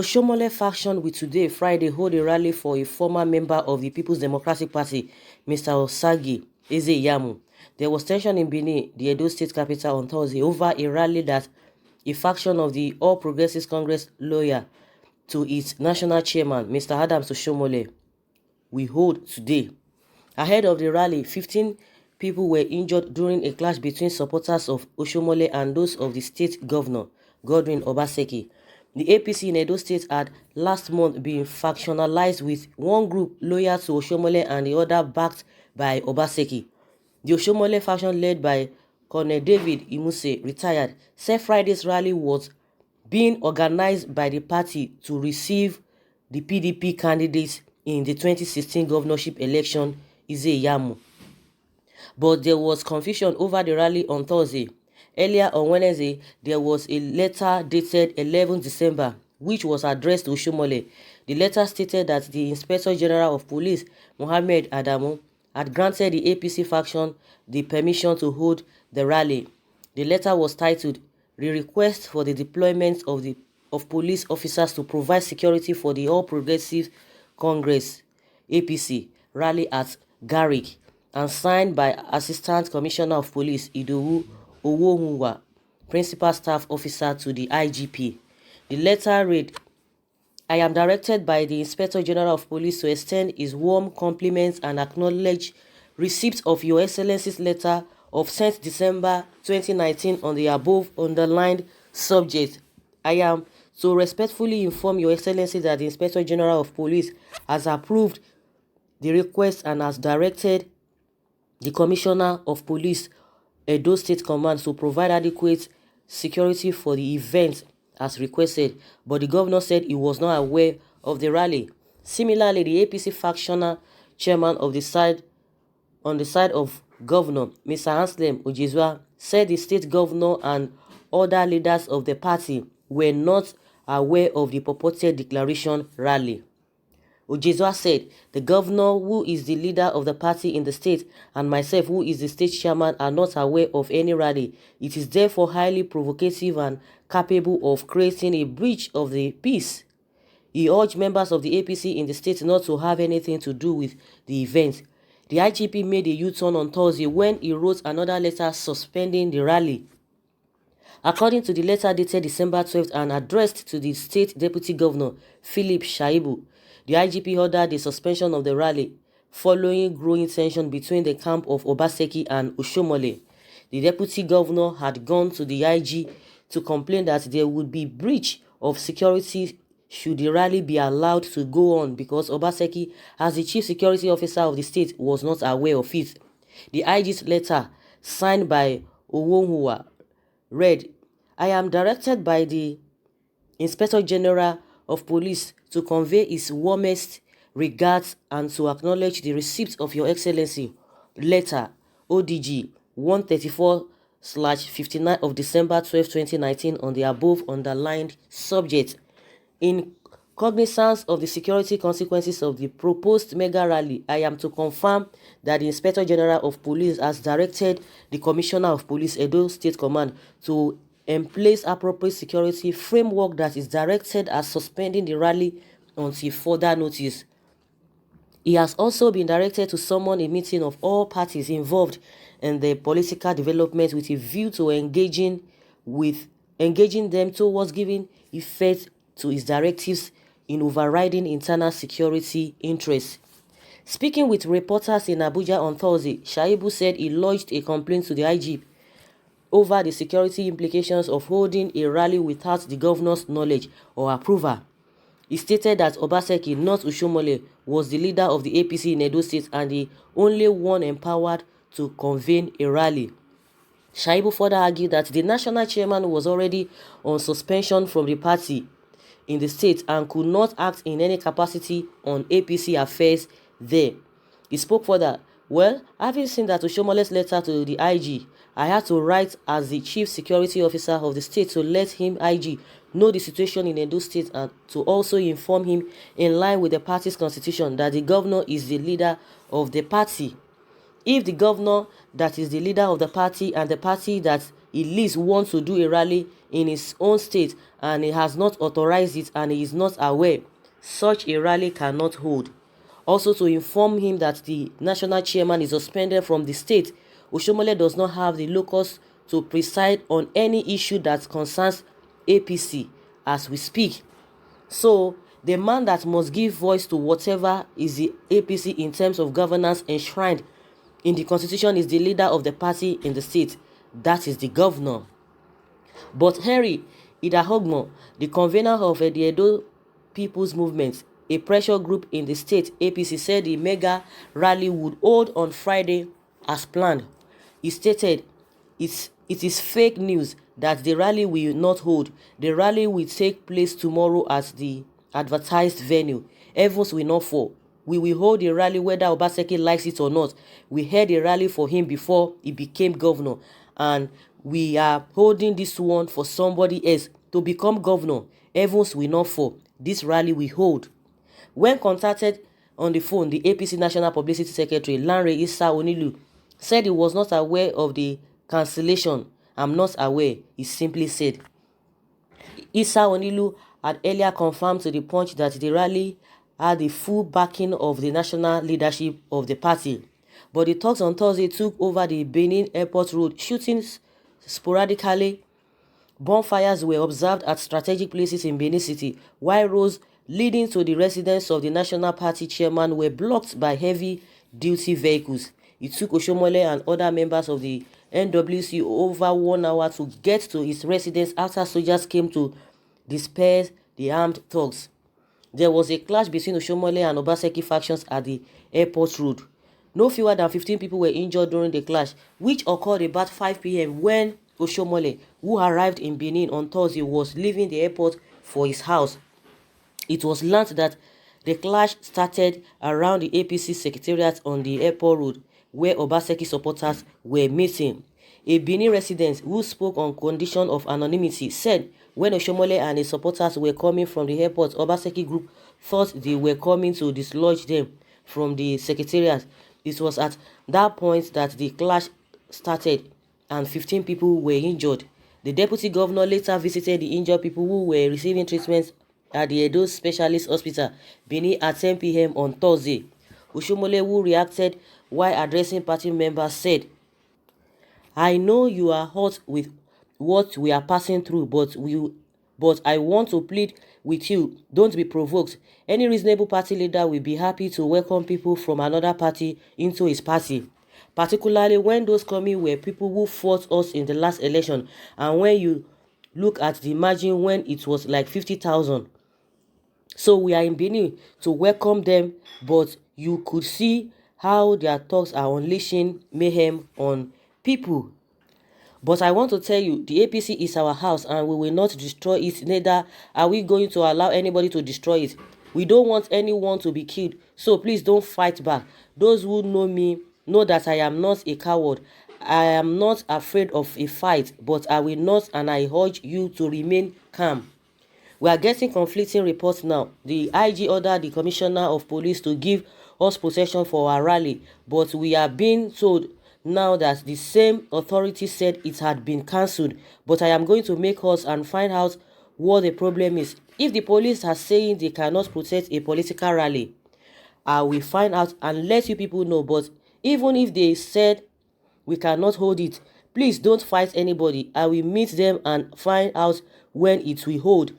Oshiomhole faction will today, Friday, hold a rally for a former member of the People's Democratic Party, Mr. Iyamu. There was tension in Benin, the Edo State capital, on Thursday over a rally that a faction of the All Progressives Congress loyal to its national chairman, Mr. Adams Oshiomhole, will hold today. Ahead of the rally, 15 people were injured during a clash between supporters of Oshiomhole and those of the state governor, Godwin Obaseki. The APC in Edo State had last month been factionalized, with one group loyal to Oshiomhole and the other backed by Obaseki. The Oshiomhole faction, led by Colonel David Imuse, retired, said Friday's rally was being organized by the party to receive the PDP candidate in the 2016 governorship election, Iyamu. But there was confusion over the rally on Thursday. Earlier on Wednesday, there was a letter dated 11 December, which was addressed to Oshiomhole. The letter stated that the Inspector General of Police, Mohammed Adamu, had granted the APC faction the permission to hold the rally. The letter was titled, "The request for the deployment of police officers to provide security for the All Progressives Congress (APC) rally at Garrick," and signed by Assistant Commissioner of Police Idowu Owohunwa, Principal Staff Officer to the IGP. The letter read, "I am directed by the Inspector General of Police to extend his warm compliments and acknowledge receipt of Your Excellency's letter of 10th December 2019 on the above underlined subject. I am to respectfully inform Your Excellency that the Inspector General of Police has approved the request and has directed the Commissioner of Police, Edo State Command, to provide adequate security for the event as requested," but the governor said he was not aware of the rally. Similarly, the APC factional chairman on the side of Governor, Mr. Anselm Ojizwa, said the state governor and other leaders of the party were not aware of the purported declaration rally. Ojizwa said, "The governor, who is the leader of the party in the state, and myself, who is the state chairman, are not aware of any rally. It is therefore highly provocative and capable of creating a breach of the peace." He urged members of the APC in the state not to have anything to do with the event. The IGP made a U-turn on Thursday when he wrote another letter suspending the rally. According to the letter dated December 12th and addressed to the state deputy governor, Philip Shaibu, the IGP ordered the suspension of the rally following growing tension between the camp of Obaseki and Oshiomhole. The deputy governor had gone to the IG to complain that there would be breach of security should the rally be allowed to go on because Obaseki, as the chief security officer of the state, was not aware of it. The IG's letter, signed by Owohunwa, read, "I am directed by the Inspector General of Police to convey his warmest regards and to acknowledge the receipt of Your Excellency letter ODG 134/59 of December 12, 2019 on the above underlined subject. In cognizance of the security consequences of the proposed mega rally, I am to confirm that the Inspector General of Police has directed the Commissioner of Police, Edo State Command, to place appropriate security framework that is directed at suspending the rally until further notice. He has also been directed to summon a meeting of all parties involved in the political development with a view to engaging them towards giving effect to his directives in overriding internal security interests." Speaking with reporters in Abuja on Thursday, Shaibu said he lodged a complaint to the IG over the security implications of holding a rally without the governor's knowledge or approval. He stated that Obaseki, not Oshiomhole, was the leader of the APC in Edo State and the only one empowered to convene a rally. Shaibu further argued that the national chairman was already on suspension from the party in the state and could not act in any capacity on APC affairs there. He spoke further, "Well, having seen that Oshiomhole's letter to the IG, I had to write as the chief security officer of the state to let him, IG, know the situation in Edo State and to also inform him, in line with the party's constitution, that the governor is the leader of the party. If the governor that is the leader of the party and the party that he least wants to do a rally in his own state and he has not authorized it and he is not aware, such a rally cannot hold. Also, to inform him that the national chairman is suspended from the state, Oshiomhole does not have the locus to preside on any issue that concerns APC as we speak. So, the man that must give voice to whatever is the APC in terms of governance enshrined in the constitution is the leader of the party in the state. That is the governor. But Henry Idahogmo, the convener of the Edo People's Movement, a pressure group in the state APC, said the mega rally would hold on Friday as planned. He stated, it is fake news that the rally will not hold. The rally will take place tomorrow at the advertised venue. Heavens will not fall. We will hold a rally whether Obaseki likes it or not. We held a rally for him before he became governor, and we are holding this one for somebody else to become governor. Heavens will not fall. This rally we hold. When contacted on the phone, the APC National Publicity Secretary Lanre Issa Onilu said he was not aware of the cancellation. I'm not aware, he simply said. Issa Onilu had earlier confirmed to the Punch that the rally had the full backing of the national leadership of the party. But the talks on Thursday took over the Benin Airport Road, shootings sporadically. Bonfires were observed at strategic places in Benin City, while roads leading to the residence of the National Party chairman were blocked by heavy-duty vehicles. It took Oshiomhole and other members of the NWC over 1 hour to get to his residence after soldiers came to disperse the armed thugs. There was a clash between Oshiomhole and Obaseki factions at the airport road. No fewer than 15 people were injured during the clash, which occurred about 5 p.m. when Oshiomhole, who arrived in Benin on Thursday, was leaving the airport for his house. It was learned that the clash started around the APC secretariat on the airport road, where Obaseki supporters were meeting. A Benin resident who spoke on condition of anonymity said when Oshiomhole and his supporters were coming from the airport, Obaseki group thought they were coming to dislodge them from the secretariat. It was at that point that the clash started and 15 people were injured. The deputy governor later visited the injured people who were receiving treatment at the Edo Specialist Hospital, Benin, at 10 p.m. on Thursday. Oshiomhole, who reacted while addressing party members, said, I know you are hurt with what we are passing through, but I want to plead with you, don't be provoked. Any reasonable party leader will be happy to welcome people from another party into his party, particularly when those coming were people who fought us in the last election, and when you look at the margin when it was like 50,000. So we are in Benin to welcome them, but you could see how their talks are unleashing mayhem on people. But I want to tell you, the APC is our house and we will not destroy it, neither are we going to allow anybody to destroy it. We don't want anyone to be killed, so please don't fight back. Those who know me know that I am not a coward. I am not afraid of a fight, but I will not, and I urge you to remain calm. We are getting conflicting reports now. The IG ordered the Commissioner of Police to give us protection for our rally, but we are being told now that the same authority said it had been cancelled. But I am going to make us and find out what the problem is. If the police are saying they cannot protect a political rally, I will find out and let you people know. But even if they said we cannot hold it, please don't fight anybody. I will meet them and find out when it will hold.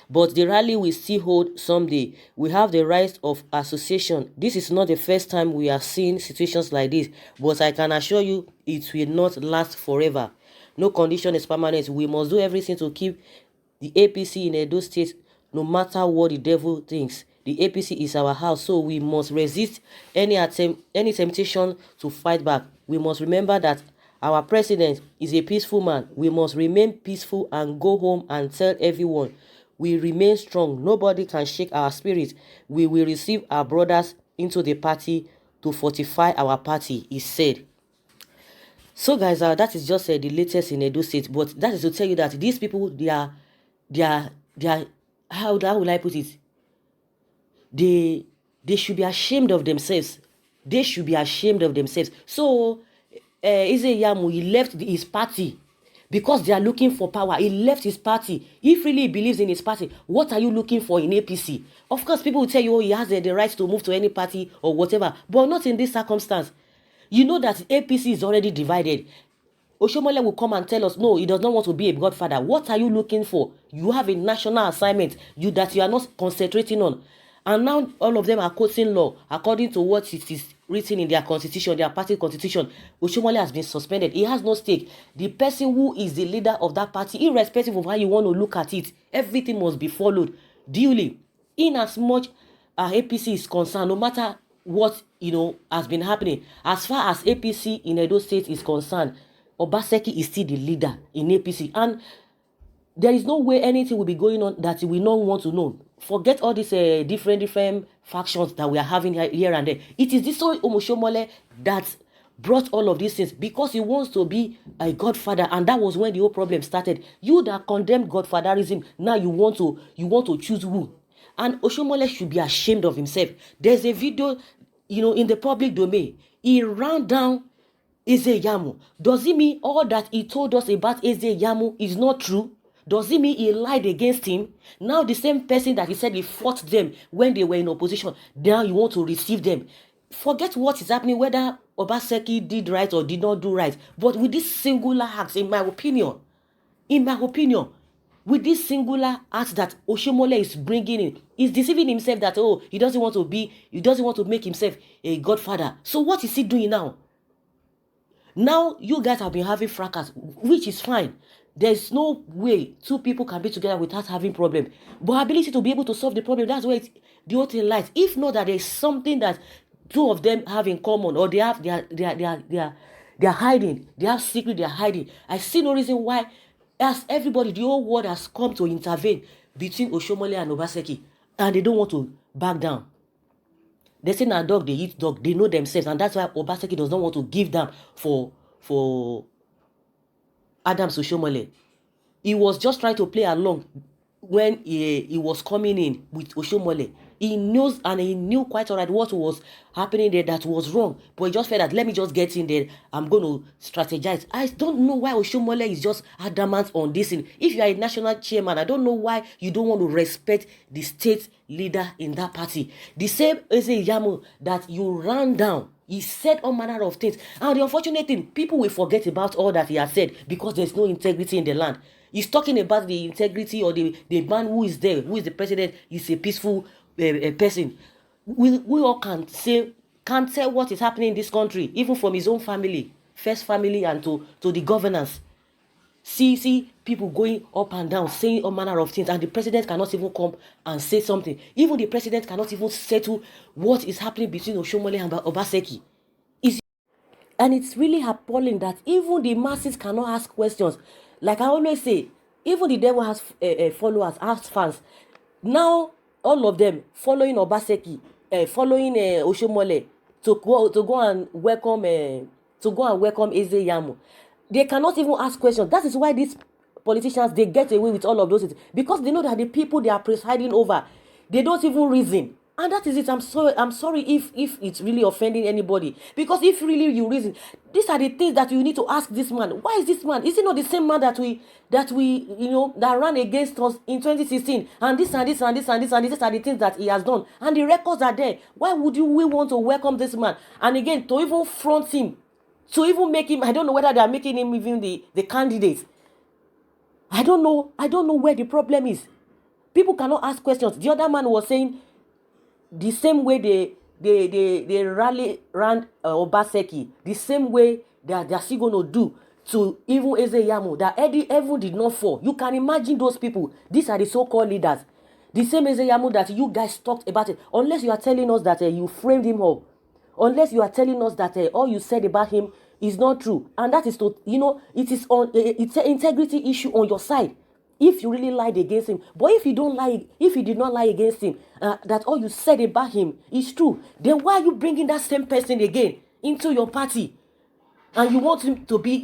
But the rally will still hold someday. We have the right of association. This is not the first time we are seeing situations like this, but I can assure you it will not last forever. No condition is permanent. We must do everything to keep the APC in Edo State, no matter what the devil thinks. The APC is our house, so we must resist any temptation to fight back. We must remember that our president is a peaceful man. We must remain peaceful and go home and tell everyone we remain strong. Nobody can shake our spirit. We will receive our brothers into the party to fortify our party, he said. So guys, that is just the latest in Edo State. But that is to tell you that these people, they are, how will I put it? They should be ashamed of themselves. They should be ashamed of themselves. So, Iyamu, he left his party because they are looking for power. He left his party. If really he believes in his party, what are you looking for in APC? Of course, people will tell you, oh, he has the right to move to any party or whatever, but not in this circumstance. You know that APC is already divided. Oshiomhole will come and tell us, no, he does not want to be a godfather. What are you looking for? You have a national assignment that you are not concentrating on. And now all of them are quoting law according to what it is written in their constitution, their party constitution. Oshiomhole has been suspended. He has no stake. The person who is the leader of that party, irrespective of how you want to look at it, everything must be followed duly. In as much APC is concerned, no matter what has been happening, as far as APC in Edo State is concerned, Obaseki is still the leader in APC, and there is no way anything will be going on that we not want to know. Forget all these different factions that we are having here and there. It is this Oshiomhole that brought all of these things because he wants to be a godfather, and that was when the whole problem started. You that condemned godfatherism, now you want to choose who. And Oshiomhole should be ashamed of himself. There's a video, in the public domain. He ran down Iyamu. Does it mean all that he told us about Iyamu is not true? Does it mean he lied against him? Now the same person that he said he fought them when they were in opposition, now you want to receive them. Forget what is happening, whether Obaseki did right or did not do right. But with this singular act, in my opinion, with this singular act that Oshiomhole is bringing in, he's deceiving himself that, he doesn't want to make himself a godfather. So what is he doing now? Now you guys have been having fracas, which is fine. There's no way two people can be together without having problem. But ability to be able to solve the problem, that's where the whole thing lies. If not that there's something that two of them have in common, or they are hiding, they have secret they are hiding, I see no reason why, as everybody, the whole world has come to intervene between Oshiomhole and Obaseki, and they don't want to back down. They say na dog, they eat dog, they know themselves, and that's why Obaseki does not want to give them for Adams Oshiomhole. He was just trying to play along when he was coming in with Oshiomhole. He knows, and he knew quite alright what was happening there that was wrong, but he just felt that, let me just get in there, I'm going to strategize. I don't know why Oshiomhole is just adamant on this thing. If you are a national chairman, I don't know why you don't want to respect the state leader in that party. The same as Iyamu that you ran down. He said all manner of things, and the unfortunate thing, people will forget about all that he has said because there's no integrity in the land. He's talking about the integrity, or the man who is there, who is the president, is a peaceful person. We all can't tell what is happening in this country, even from his own family, first family, and to the governance. See people going up and down, saying all manner of things, and the president cannot even come and say something. Even the president cannot even settle what is happening between Oshiomhole and Obaseki. And it's really appalling that even the masses cannot ask questions. Like I always say, even the devil has followers, has fans. Now all of them following Obaseki, following Oshiomhole to go and welcome Iyamu. They cannot even ask questions. That is why these politicians, they get away with all of those things, because they know that the people they are presiding over, they don't even reason. And that is it. I'm sorry if it's really offending anybody, because if really you reason, these are the things that you need to ask this man. Why is this man? Is he not the same man that ran against us in 2016? And this and this and this and this and this are the things that he has done, and the records are there. Why would we want to welcome this man? And again, to even front him, to even make him, I don't know whether they are making him even the candidate. I don't know where the problem is. People cannot ask questions. The other man was saying the same way they ran Obaseki, the same way they are still going to do to even Iyamu, that Eddie did not fall. You can imagine those people. These are the so-called leaders. The same Iyamu that you guys talked about it. Unless you are telling us that you framed him up. Unless you are telling us that all you said about him is not true. And that is it's an integrity issue on your side. If you really lied against him. But if you did not lie against him, that all you said about him is true, then why are you bringing that same person again into your party? And you want him to be,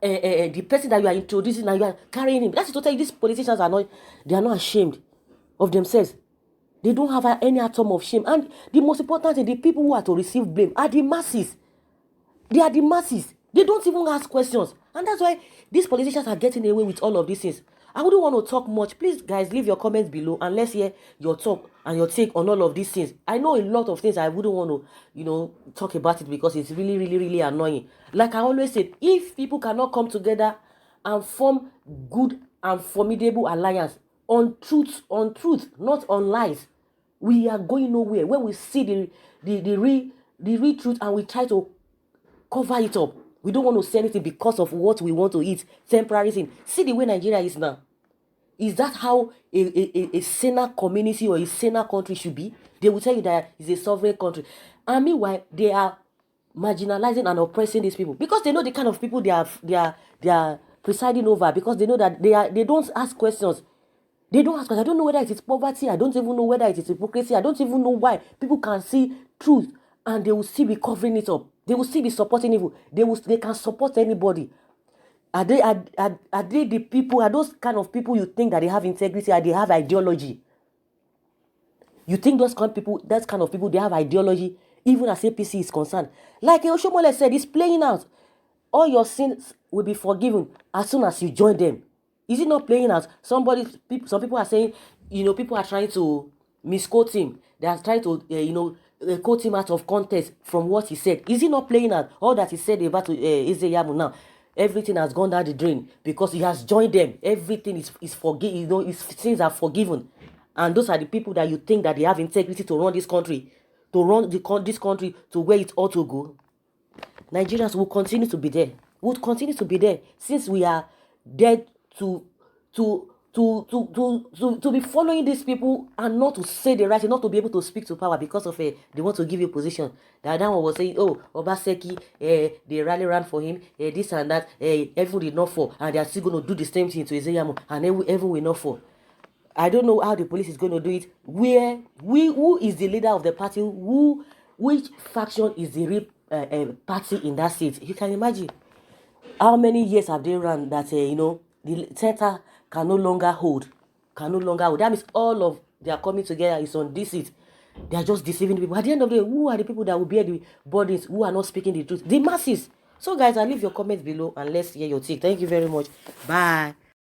the person that you are introducing, and you are carrying him. That's totally, these politicians are not ashamed of themselves. They don't have any atom of shame. And the most important thing, the people who are to receive blame are the masses. They are the masses. They don't even ask questions. And that's why these politicians are getting away with all of these things. I wouldn't want to talk much. Please, guys, leave your comments below and let's hear your talk and your take on all of these things. I know a lot of things I wouldn't want to, talk about it because it's really, really, really annoying. Like I always said, if people cannot come together and form good and formidable alliance on truth, not on lies, we are going nowhere. When we see the real truth and we try to cover it up, we don't want to say anything because of what we want to eat, temporary thing. See the way Nigeria is now. Is that how a saner community or a saner country should be? They will tell you that it's a sovereign country. And meanwhile, they are marginalizing and oppressing these people because they know the kind of people they are presiding over, because they know that they don't ask questions. They don't ask questions. I don't know whether it is poverty. I don't even know whether it is hypocrisy. I don't even know why people can see truth and they will still be covering it up. They will still be supporting evil. They can support anybody. Are they the people? Are those kind of people you think that they have integrity? Or they have ideology? You think those kind of people, they have ideology, even as APC is concerned? Like Oshiomhole said, it's playing out. All your sins will be forgiven as soon as you join them. Is it not playing out? Some people are saying, people are trying to misquote him. They are trying to, quote him out of context from what he said. Is it not playing out? All that he said about Iyamu now, everything has gone down the drain because he has joined them. Everything is forgiven. His sins are forgiven. And those are the people that you think that they have integrity to run this country, this country to where it ought to go. Nigerians will continue to be there. Would continue to be there since we are dead to be following these people and not to say the right thing, not to be able to speak to power because of they want to give you position. The other one was saying, oh, Obaseki, they rally around for him, this and that, everyone did not fall, and they are still going to do the same thing to Iyamu, and everyone will not fall. I don't know how the police is going to do it. Who is the leader of the party? Which faction is the real party in that state? You can imagine how many years have they run that the center can no longer hold. That means all of their coming together is on this seat. They are just deceiving people. At the end of the day, who are the people that will bear the burdens, who are not speaking the truth? The masses. So guys, I'll leave your comments below and let's hear your take. Thank you very much. Bye.